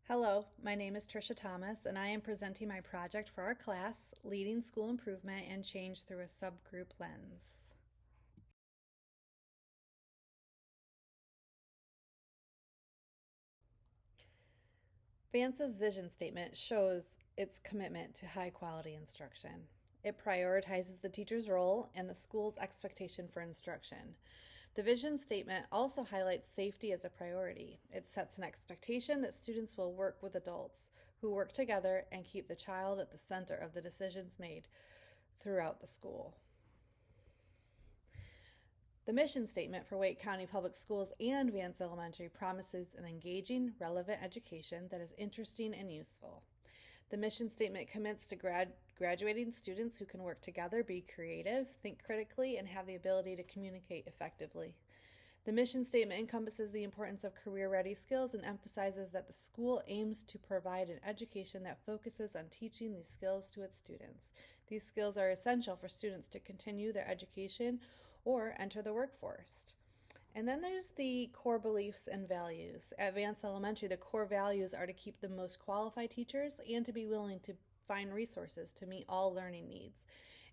Hello, my name is Trisha Thomas, and I am presenting my project for our class, Leading School Improvement and Change Through a Subgroup Lens. Vance's vision statement shows its commitment to high quality instruction. It prioritizes the teacher's role and the school's expectation for instruction. The vision statement also highlights safety as a priority. It sets an expectation that students will work with adults who work together and keep the child at the center of the decisions made throughout the school. The mission statement for Wake County Public Schools and Vance Elementary promises an engaging, relevant education that is interesting and useful. The mission statement commits to graduating students who can work together, be creative, think critically, and have the ability to communicate effectively. The mission statement encompasses the importance of career-ready skills and emphasizes that the school aims to provide an education that focuses on teaching these skills to its students. These skills are essential for students to continue their education or enter the workforce. And then there's the core beliefs and values. At Vance Elementary, the core values are to keep the most qualified teachers and to be willing to find resources to meet all learning needs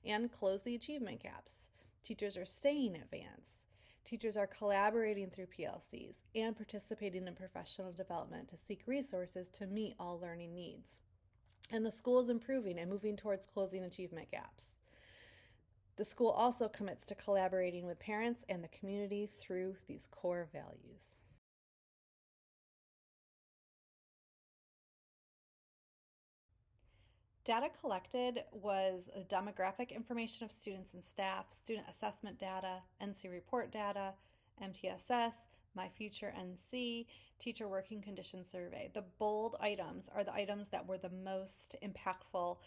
and close the achievement gaps. Teachers are staying at Vance. Teachers are collaborating through PLCs and participating in professional development to seek resources to meet all learning needs. And the school is improving and moving towards closing achievement gaps. The school also commits to collaborating with parents and the community through these core values. Data collected was the demographic information of students and staff, student assessment data, NC report data, MTSS, My Future NC, teacher working condition survey. The bold items are the items that were the most impactful.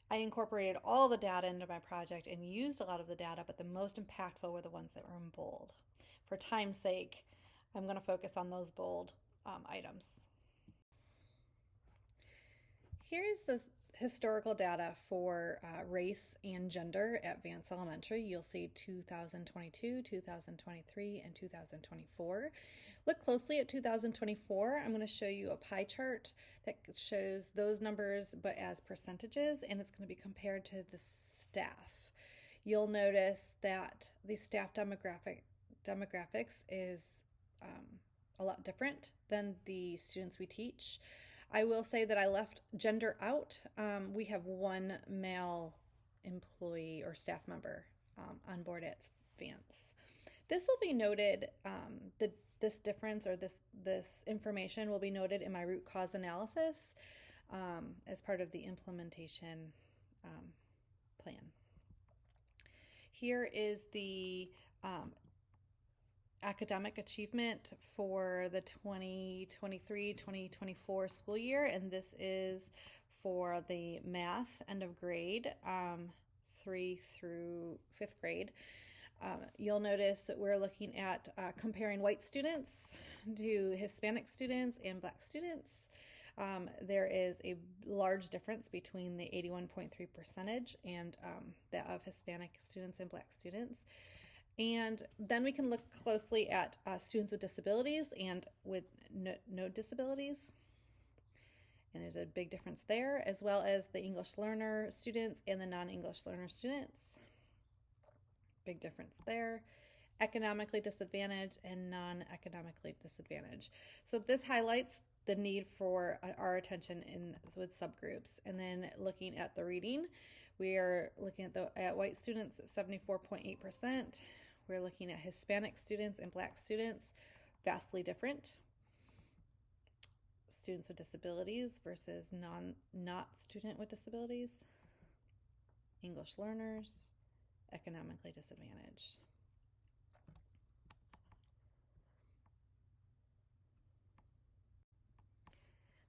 I incorporated all the data into my project and used a lot of the data, but the most impactful were the ones that were in bold. For time's sake, I'm going to focus on those bold items. Here's the historical data for race and gender at Vance Elementary. You'll see 2022, 2023, and 2024. Look closely at 2024. I'm going to show you a pie chart that shows those numbers but as percentages, and it's going to be compared to the staff. You'll notice that the staff demographics is a lot different than the students we teach. I will say that I left gender out. We have one male employee or staff member on board at Vance. This will be noted, this difference or this information will be noted in my root cause analysis as part of the implementation plan. Here is the academic achievement for the 2023-2024 school year, and this is for the math end of grade, 3 through 5th grade. You'll notice that we're looking at comparing white students to Hispanic students and Black students. There is a large difference between the 81.3 percentage and that of Hispanic students and Black students. And then we can look closely at students with disabilities and with no disabilities. And there's a big difference there, as well as the English learner students and the non-English learner students. Big difference there. Economically disadvantaged and non-economically disadvantaged. So this highlights the need for our attention with subgroups. And then looking at the reading, we are looking at white students at 74.8%. We're looking at Hispanic students and Black students, vastly different. Students with disabilities versus not student with disabilities. English learners, economically disadvantaged.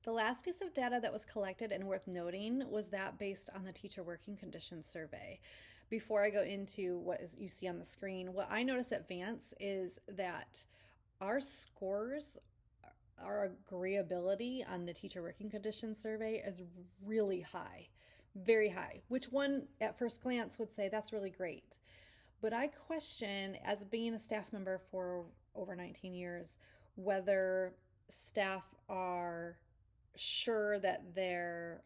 The last piece of data that was collected and worth noting was that based on the teacher working conditions survey. Before I go into what you see on the screen, what I noticed at Vance is that our scores, our agreeability on the teacher working conditions survey is really high, very high, which one at first glance would say that's really great. But I question, as being a staff member for over 19 years, whether staff are sure that their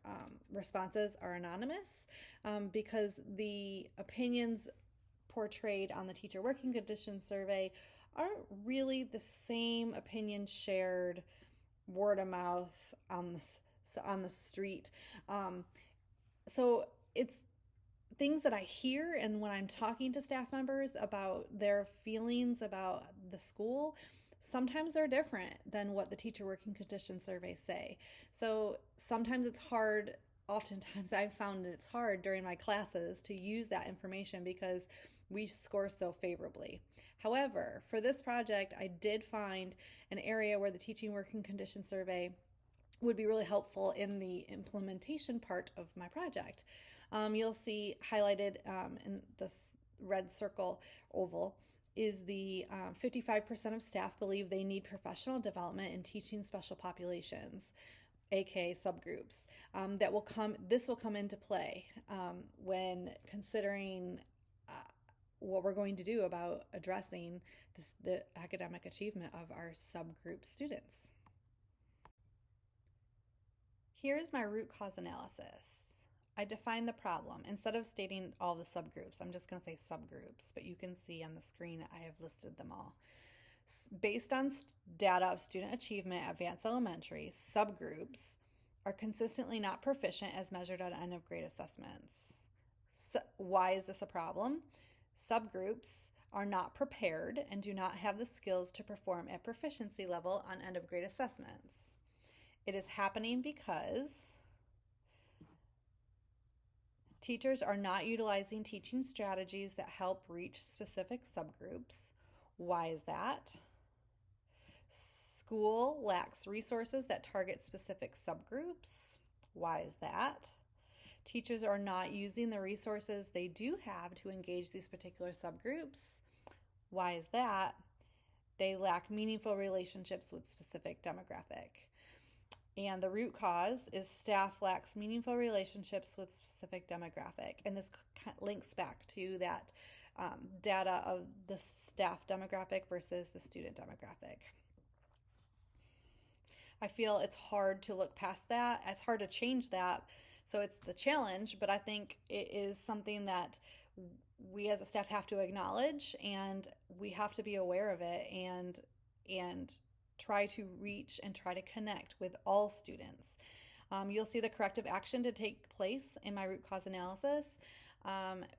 responses are anonymous, because the opinions portrayed on the teacher working conditions survey aren't really the same opinions shared word of mouth on the street. So it's things that I hear, and when I'm talking to staff members about their feelings about the school, sometimes they're different than what the teacher working conditions surveys say. So sometimes it's hard. Oftentimes I've found it's hard during my classes to use that information because we score so favorably. However, for this project, I did find an area where the teaching working condition survey would be really helpful in the implementation part of my project. You'll see highlighted in this red circle oval is the 55% of staff believe they need professional development in teaching special populations, aka subgroups. This will come into play when considering what we're going to do about addressing the academic achievement of our subgroup students. Here's my root cause analysis. I define the problem. Instead of stating all the subgroups, I'm just going to say subgroups, but you can see on the screen I have listed them all. Based on data of student achievement at Vance Elementary, subgroups are consistently not proficient as measured on end of grade assessments. So why is this a problem? Subgroups are not prepared and do not have the skills to perform at proficiency level on end of grade assessments. It is happening because teachers are not utilizing teaching strategies that help reach specific subgroups. Why is that? School lacks resources that target specific subgroups. Why is that? Teachers are not using the resources they do have to engage these particular subgroups. Why is that? They lack meaningful relationships with specific demographic. And the root cause is staff lacks meaningful relationships with specific demographic. And this links back to that data of the staff demographic versus the student demographic. I feel it's hard to look past that. It's hard to change that. So it's the challenge, but I think it is something that we as a staff have to acknowledge, and we have to be aware of it and try to reach and try to connect with all students. You'll see the corrective action to take place in my root cause analysis.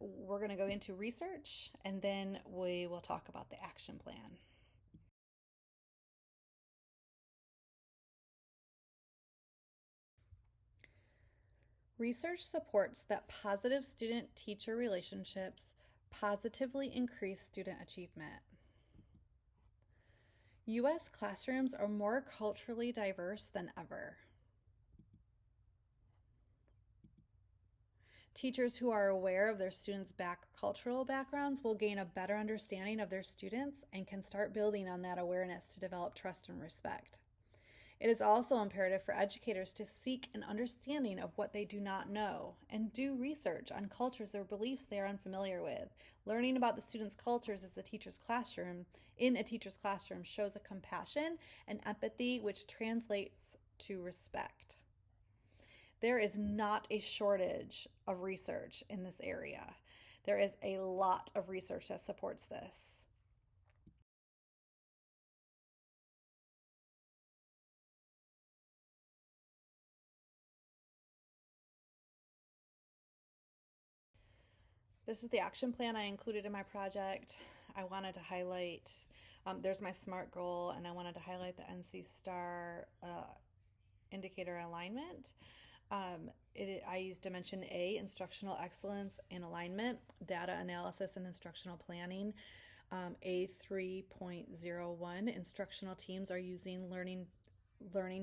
We're going to go into research, and then we will talk about the action plan. Research supports that positive student-teacher relationships positively increase student achievement. U.S. classrooms are more culturally diverse than ever. Teachers who are aware of their students' cultural backgrounds will gain a better understanding of their students and can start building on that awareness to develop trust and respect. It is also imperative for educators to seek an understanding of what they do not know and do research on cultures or beliefs they are unfamiliar with. Learning about the students' cultures in a teacher's classroom shows a compassion and empathy which translates to respect. There is not a shortage of research in this area. There is a lot of research that supports this. This is the action plan I included in my project. I wanted to highlight, there's my SMART goal, and I wanted to highlight the NC STAR indicator alignment. I used Dimension A, instructional excellence and alignment, data analysis and instructional planning. A3.01, instructional teams are using learning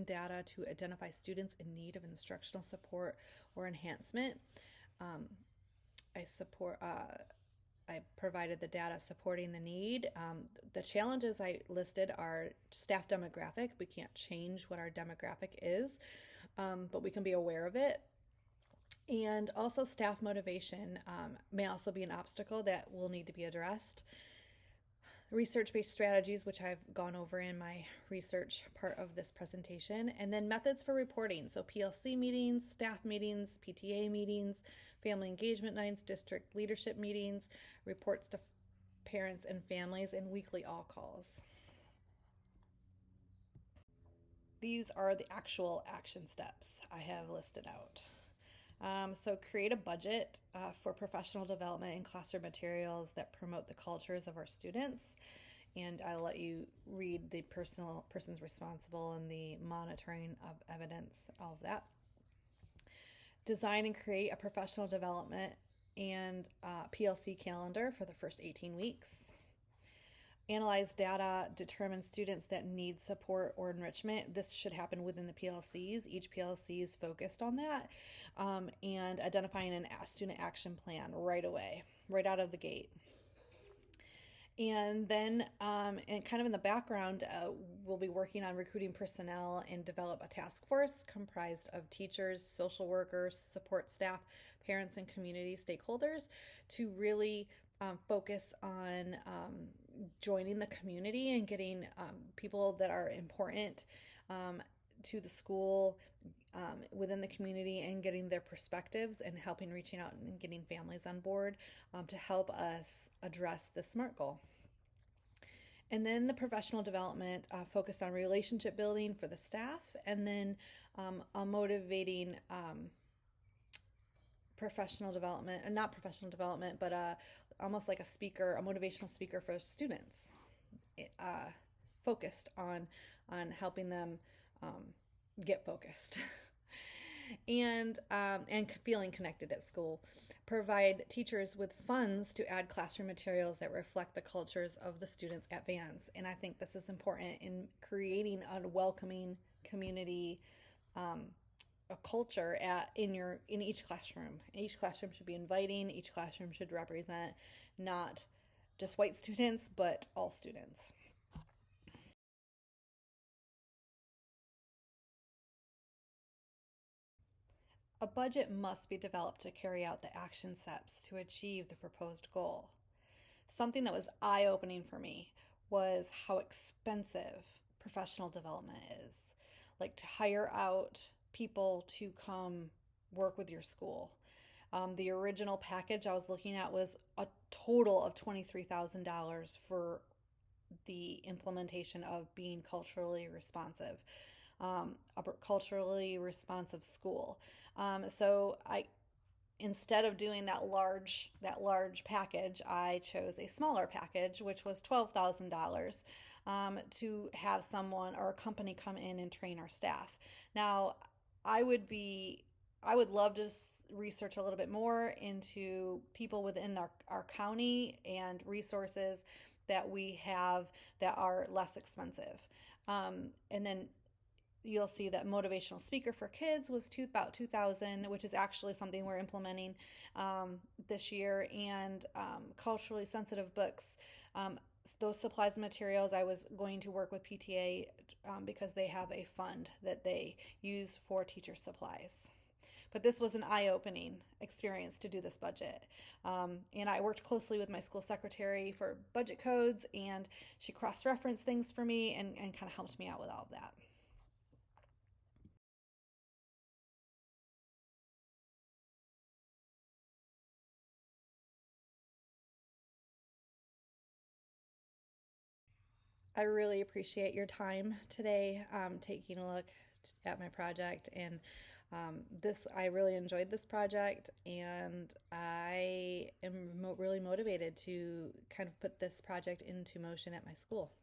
data to identify students in need of instructional support or enhancement. I provided the data supporting the need. The challenges I listed are staff demographic. We can't change what our demographic is, but we can be aware of it. And also staff motivation may also be an obstacle that will need to be addressed. research-based strategies, which I've gone over in my research part of this presentation, and then methods for reporting. So PLC meetings, staff meetings, PTA meetings, family engagement nights, district leadership meetings, reports to parents and families, and weekly all-calls. These are the actual action steps I have listed out. So create a budget for professional development and classroom materials that promote the cultures of our students. And I'll let you read the persons responsible and the monitoring of evidence, all of that. Design and create a professional development and PLC calendar for the first 18 weeks. Analyze data, determine students that need support or enrichment. This should happen within the PLCs. Each PLC is focused on that, and identifying a student action plan right away, right out of the gate. And then, and kind of in the background, we'll be working on recruiting personnel and develop a task force comprised of teachers, social workers, support staff, parents, and community stakeholders to really focus on joining the community and getting people that are important to the school within the community and getting their perspectives and helping reaching out and getting families on board to help us address the SMART goal. And then the professional development focused on relationship building for the staff, and then a motivating professional development, not professional development, but almost like a speaker, a motivational speaker for students, focused on helping them get focused and feeling connected at school. Provide teachers with funds to add classroom materials that reflect the cultures of the students at Vance. And I think this is important in creating a welcoming community, a culture in each classroom. Each classroom should be inviting. Each classroom should represent not just white students, but all students. A budget must be developed to carry out the action steps to achieve the proposed goal. Something that was eye-opening for me was how expensive professional development is. Like to hire out people to come work with your school. The original package I was looking at was a total of $23,000 for the implementation of being culturally responsive. A culturally responsive school. So instead of doing that large package, I chose a smaller package, which was $12,000 to have someone or a company come in and train our staff. Now, I would love to research a little bit more into people within our county and resources that we have that are less expensive. And then you'll see that motivational speaker for kids was about $2,000, which is actually something we're implementing this year, and culturally sensitive books. Those supplies and materials, I was going to work with PTA because they have a fund that they use for teacher supplies. But this was an eye-opening experience to do this budget. And I worked closely with my school secretary for budget codes, and she cross-referenced things for me and kind of helped me out with all of that. I really appreciate your time today, taking a look at my project, and I really enjoyed this project, and I am really motivated to kind of put this project into motion at my school.